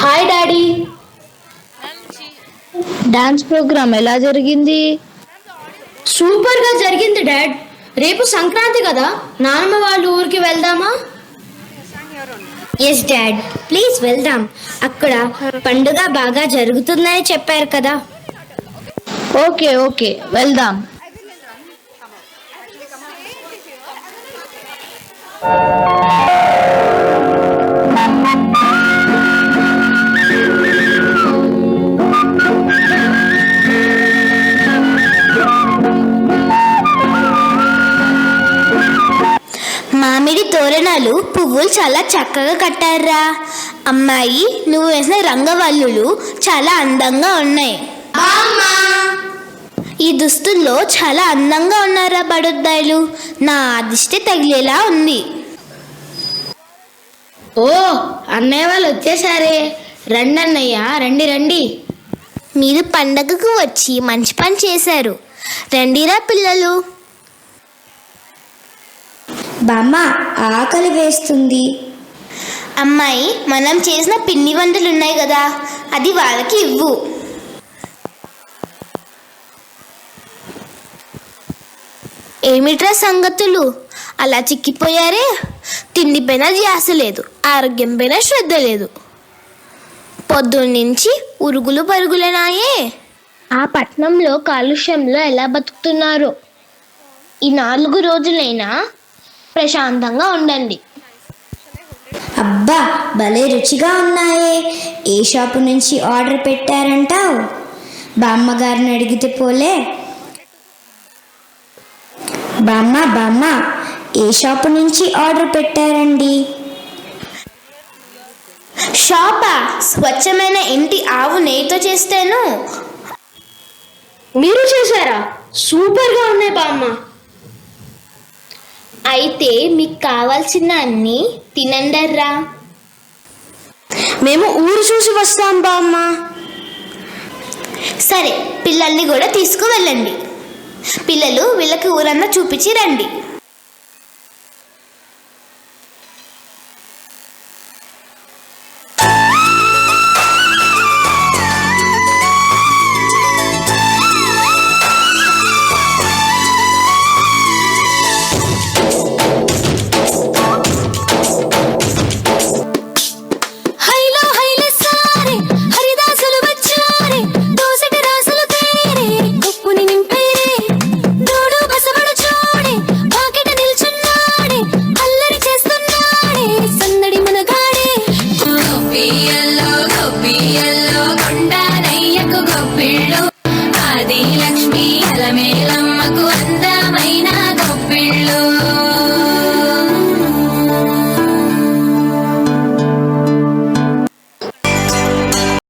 Hi daddy. Dance programme ఎలా జరిగింది? Super గా జరిగింది డాడ్. రేపు సంక్రాంతి కదా, నాన్నమ్మ వాళ్ళ ఊరికి వెళ్దామా? ఎస్ డాడ్, ప్లీజ్ వెళ్దాం. అక్కడ పండుగ బాగా జరుగుతుందని చెప్పారు కదా. ఓకే ఓకే వెళ్దాం. మామిడి తోరణాలు పువ్వులు చాలా చక్కగా కట్టారా. అమ్మాయి, నువ్వు వేసిన రంగవల్లులు చాలా అందంగా ఉన్నాయి. ఈ దుస్తుల్లో చాలా అందంగా ఉన్నారా బడుద్దాయిలు. నా దిష్టి తగిలేలా ఉంది. ఓ, అన్నయ్య వాళ్ళు వచ్చేసారే. రండి అన్నయ్య, రండి రండి. మీరు పండగకు వచ్చి మంచి పని చేశారు. రండిరా పిల్లలు. బామ్మ, ఆకలి వేస్తుంది. అమ్మాయి, మనం చేసిన పిండి వంటలు ఉన్నాయి కదా, అది వాళ్ళకి ఇవ్వు. ఏమిట్రా సంగతులు, అలా చిక్కిపోయారే? తిండిపైన ధ్యాస లేదు, ఆరోగ్యం పైన శ్రద్ధ లేదు. పొద్దున్నుంచి ఉరుగులు పరుగులనాయే. ఆ పట్నంలో కాలుష్యంలో ఎలా బతుకుతున్నారో. ఈ 4 రోజులైనా ప్రశాంతంగా ఉండండి. అబ్బా, భలే రుచిగా ఉన్నాయే. ఏ షాపు నుంచి ఆర్డర్ పెట్టారంటావు? బామ్మగారిని అడిగితే పోలే. బామ్మ, ఏ షాపు నుంచి ఆర్డర్ పెట్టారండి? షాపా? స్వచ్ఛమైన ఇంటి ఆవు నెయ్యితో చేస్తాను. మీరు చేశారా? సూపర్గా ఉన్నాయి బామ్మ. అయితే మీకు కావాల్సిన అన్ని తినండర్రా. మేము ఊరు చూసి వస్తాం బామ్మ. సరే, పిల్లల్ని కూడా తీసుకువెళ్ళండి. పిల్లలు వీళ్ళకి ఊరంతా చూపించి రండి.